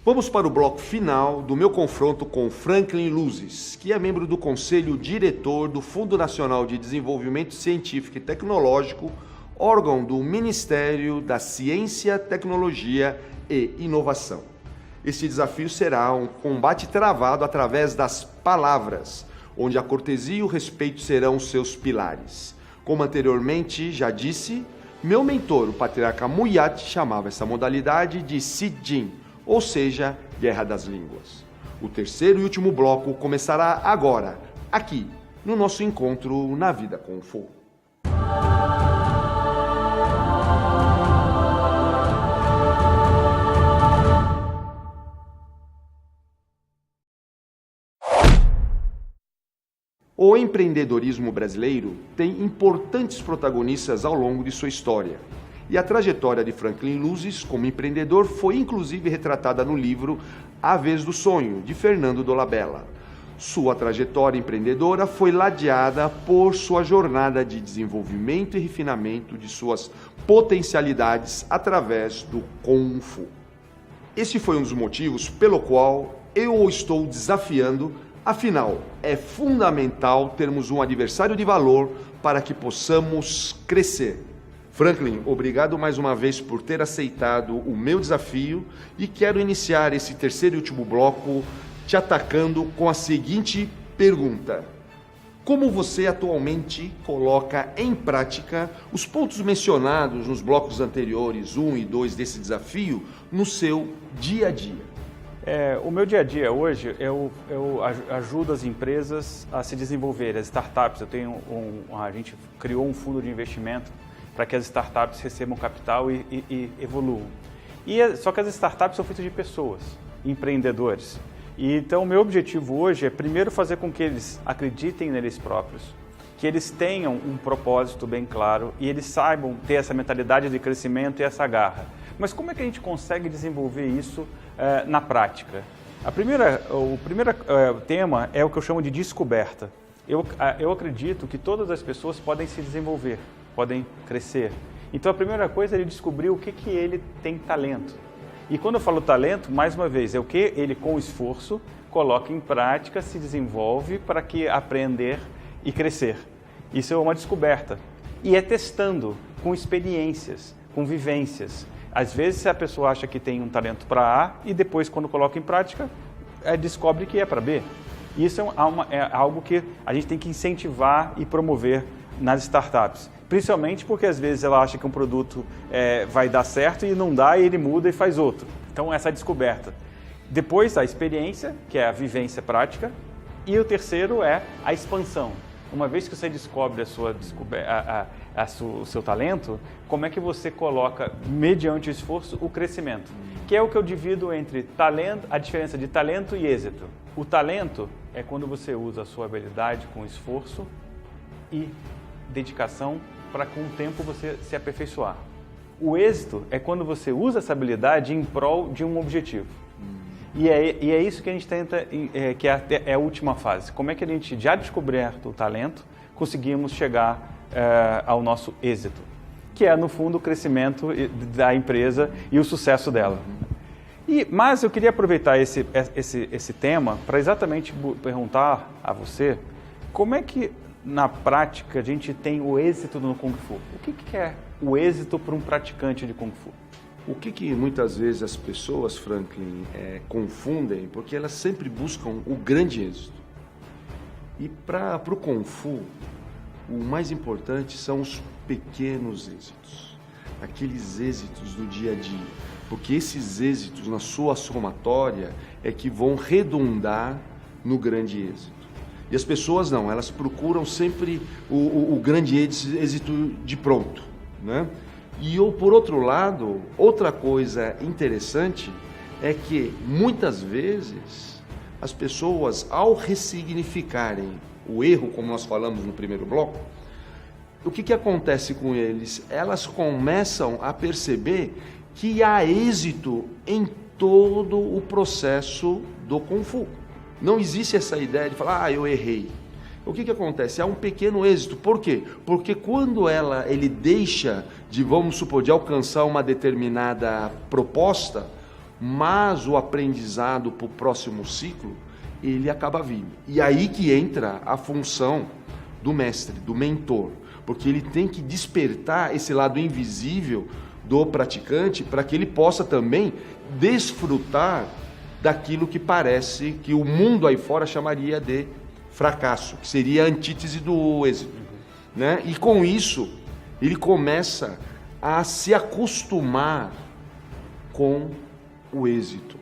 Vamos para o bloco final do meu confronto com Franklin Luzes, que é membro do Conselho Diretor do Fundo Nacional de Desenvolvimento Científico e Tecnológico, órgão do Ministério da Ciência, Tecnologia e Inovação. Este desafio será um combate travado através das palavras, onde a cortesia e o respeito serão seus pilares. Como anteriormente já disse, meu mentor, o patriarca Muyat, chamava essa modalidade de Sijin, ou seja, Guerra das Línguas. O terceiro e último bloco começará agora, aqui, no nosso encontro na Vida Kung Fu. O empreendedorismo brasileiro tem importantes protagonistas ao longo de sua história. E a trajetória de Franklin Luzes como empreendedor foi inclusive retratada no livro A Vez do Sonho, de Fernando Dolabella. Sua trajetória empreendedora foi ladeada por sua jornada de desenvolvimento e refinamento de suas potencialidades através do Kung Fu. Esse foi um dos motivos pelo qual eu o estou desafiando. Afinal, é fundamental termos um adversário de valor para que possamos crescer. Franklin, obrigado mais uma vez por ter aceitado o meu desafio e quero iniciar esse terceiro e último bloco te atacando com a seguinte pergunta. Como você atualmente coloca em prática os pontos mencionados nos blocos anteriores, 1 e 2 desse desafio, no seu dia a dia? O meu dia a dia hoje, eu ajudo as empresas a se desenvolverem, as startups. A gente criou um fundo de investimento para que as startups recebam capital e evoluam. Só que as startups são feitas de pessoas, empreendedores. Então, o meu objetivo hoje é primeiro fazer com que eles acreditem neles próprios, que eles tenham um propósito bem claro e eles saibam ter essa mentalidade de crescimento e essa garra. Mas como é que a gente consegue desenvolver isso na prática? O primeiro tema é o que eu chamo de descoberta. Eu acredito que todas as pessoas podem se desenvolver, podem crescer. Então a primeira coisa é ele descobrir o que ele tem talento. E quando eu falo talento, mais uma vez, é o que ele com esforço coloca em prática, se desenvolve para que aprender e crescer. Isso é uma descoberta. E é testando, com experiências, com vivências. Às vezes a pessoa acha que tem um talento para A e depois, quando coloca em prática, descobre que é para B. Isso é algo que a gente tem que incentivar e promover nas startups. Principalmente porque às vezes ela acha que um produto vai dar certo e não dá e ele muda e faz outro. Então essa descoberta. Depois a experiência, que é a vivência prática. E o terceiro é a expansão. Uma vez que você descobre o seu talento, como é que você coloca, mediante o esforço, o crescimento? Que é o que eu divido entre talento, a diferença de talento e êxito. O talento é quando você usa a sua habilidade com esforço e dedicação para com o tempo você se aperfeiçoar. O êxito é quando você usa essa habilidade em prol de um objetivo. E é isso que a gente tenta, que é a última fase. Como é que a gente, já descoberto o talento, conseguimos chegar ao nosso êxito? Que é, no fundo, o crescimento da empresa e o sucesso dela. Mas eu queria aproveitar esse tema para exatamente perguntar a você como é que, na prática, a gente tem o êxito no Kung Fu. O que é o êxito para um praticante de Kung Fu? O que muitas vezes as pessoas, Franklin, confundem, porque elas sempre buscam o grande êxito. E para o Kung Fu, o mais importante são os pequenos êxitos, aqueles êxitos do dia a dia, porque esses êxitos na sua somatória é que vão redundar no grande êxito. E as pessoas não, elas procuram sempre o grande êxito de pronto, né? E por outro lado, outra coisa interessante é que muitas vezes as pessoas, ao ressignificarem o erro, como nós falamos no primeiro bloco, o que acontece com eles? Elas começam a perceber que há êxito em todo o processo do Kung Fu. Não existe essa ideia de falar, eu errei. O que acontece? Há um pequeno êxito. Por quê? Porque quando ele deixa de, vamos supor, de alcançar uma determinada proposta, mas o aprendizado para o próximo ciclo, ele acaba vindo. E aí que entra a função do mestre, do mentor, porque ele tem que despertar esse lado invisível do praticante para que ele possa também desfrutar daquilo que parece que o mundo aí fora chamaria de fracasso, que seria a antítese do êxito, né? E com isso, ele começa a se acostumar com o êxito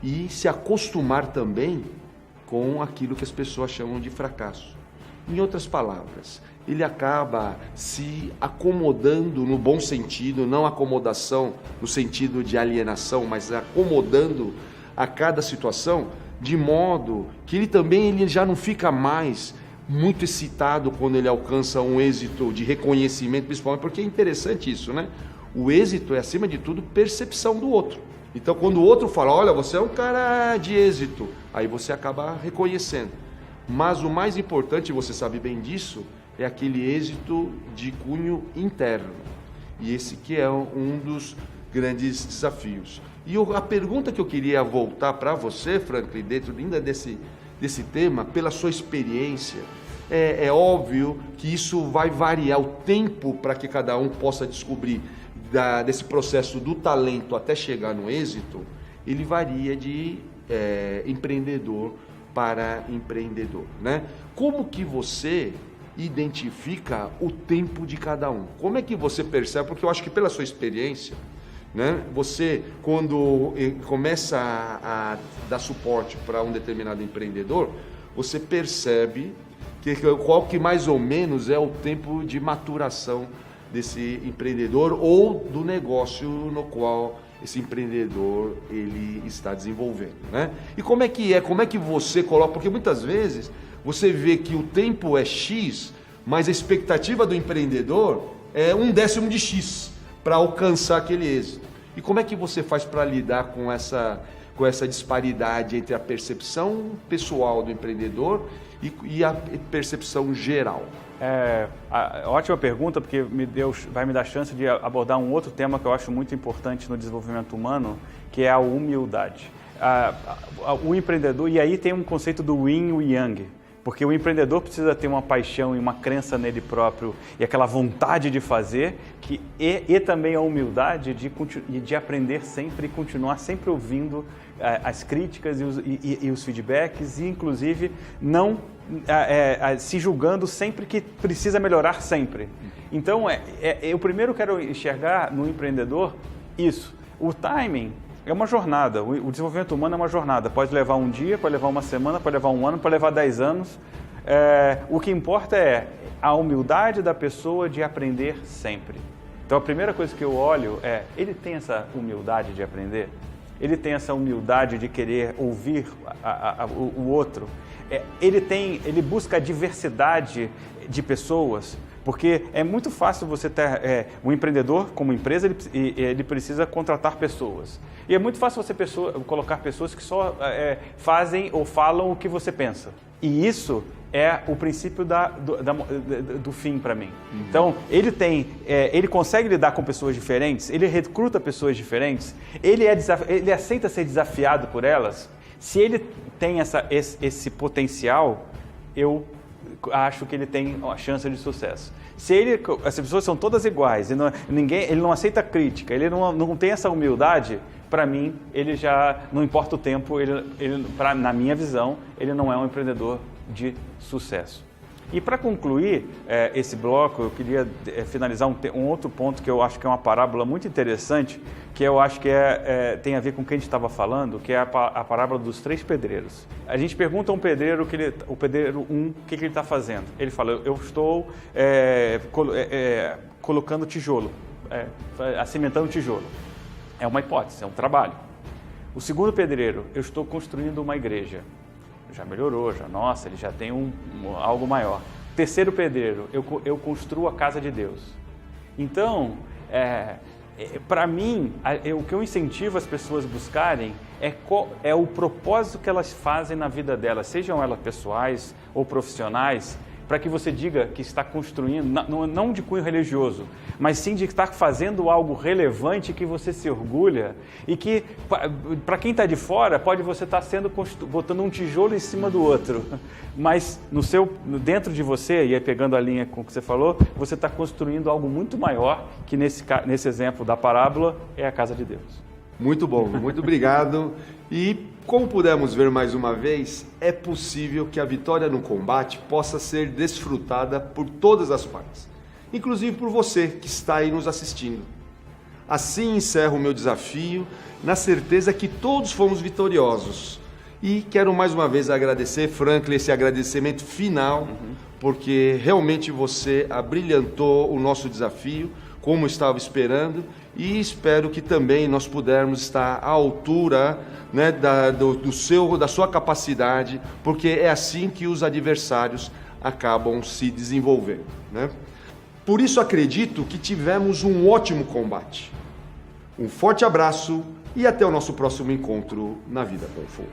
e se acostumar também com aquilo que as pessoas chamam de fracasso. Em outras palavras, ele acaba se acomodando no bom sentido, não acomodação no sentido de alienação, mas acomodando a cada situação, de modo que ele já não fica mais muito excitado quando ele alcança um êxito de reconhecimento, principalmente porque é interessante isso, né? O êxito é, acima de tudo, percepção do outro. Então, quando o outro fala, olha, você é um cara de êxito, aí você acaba reconhecendo. Mas o mais importante, você sabe bem disso, é aquele êxito de cunho interno. E esse que é um dos grandes desafios. E a pergunta que eu queria voltar para você, Franklin, dentro ainda desse tema, pela sua experiência, é óbvio que isso vai variar o tempo para que cada um possa descobrir desse processo do talento até chegar no êxito, ele varia de empreendedor para empreendedor, né? Como que você identifica o tempo de cada um? Como é que você percebe? Porque eu acho que pela sua experiência, né, você quando começa a dar suporte para um determinado empreendedor, você percebe qual que mais ou menos é o tempo de maturação desse empreendedor ou do negócio no qual esse empreendedor ele está desenvolvendo, né? E como é que você coloca, porque muitas vezes você vê que o tempo é X, mas a expectativa do empreendedor é 1/10 de X para alcançar aquele êxito. E como é que você faz para lidar com essa disparidade entre a percepção pessoal do empreendedor e a percepção geral? Ótima pergunta, porque vai me dar chance de abordar um outro tema que eu acho muito importante no desenvolvimento humano, que é a humildade. O empreendedor, e aí tem um conceito do yin e o yang, porque o empreendedor precisa ter uma paixão e uma crença nele próprio e aquela vontade de fazer, e também a humildade de aprender sempre e continuar sempre ouvindo as críticas e os feedbacks, e inclusive não se julgando sempre que precisa melhorar sempre. Então, eu primeiro quero enxergar no empreendedor isso. O timing é uma jornada, o desenvolvimento humano é uma jornada. Pode levar um dia, pode levar uma semana, pode levar um ano, pode levar 10 anos. O que importa é a humildade da pessoa de aprender sempre. Então, a primeira coisa que eu olho é, ele tem essa humildade de aprender? Ele tem essa humildade de querer ouvir o outro? Ele busca a diversidade de pessoas, porque é muito fácil você ter um empreendedor como empresa, ele precisa contratar pessoas. E é muito fácil você colocar pessoas que só fazem ou falam o que você pensa. E isso é o princípio do fim para mim. Então, ele consegue lidar com pessoas diferentes, ele recruta pessoas diferentes, ele aceita ser desafiado por elas. Se ele tem esse potencial, eu acho que ele tem uma chance de sucesso. Se as pessoas são todas iguais, ele não aceita crítica, ele não tem essa humildade, para mim, ele já, não importa o tempo, na minha visão, ele não é um empreendedor de sucesso. E para concluir esse bloco, eu queria finalizar um outro ponto que eu acho que é uma parábola muito interessante, que eu acho que tem a ver com o que a gente estava falando, que é a parábola dos 3 pedreiros. A gente pergunta a um pedreiro, o pedreiro 1, o que ele está fazendo. Ele fala, eu estou colocando tijolo, acimentando tijolo. É uma hipótese, é um trabalho. O segundo pedreiro, eu estou construindo uma igreja. Já melhorou, ele já tem algo maior. Terceiro pedreiro, eu construo a casa de Deus. Então, para mim, o que eu incentivo as pessoas a buscarem é o propósito que elas fazem na vida delas, sejam elas pessoais ou profissionais, para que você diga que está construindo, não de cunho religioso, mas sim de estar fazendo algo relevante que você se orgulha e que, para quem está de fora, pode você estar botando um tijolo em cima do outro, mas dentro de você, e aí pegando a linha com o que você falou, você está construindo algo muito maior, que nesse exemplo da parábola é a casa de Deus. Muito bom, muito obrigado. E como pudemos ver mais uma vez, é possível que a vitória no combate possa ser desfrutada por todas as partes, inclusive por você que está aí nos assistindo. Assim encerro o meu desafio, na certeza que todos fomos vitoriosos. E quero mais uma vez agradecer, Franklin, esse agradecimento final, porque realmente você abrilhantou o nosso desafio, como estava esperando, e espero que também nós pudermos estar à altura, né, da sua capacidade, porque é assim que os adversários acabam se desenvolvendo, né? Por isso acredito que tivemos um ótimo combate. Um forte abraço e até o nosso próximo encontro na Vida com Fogo.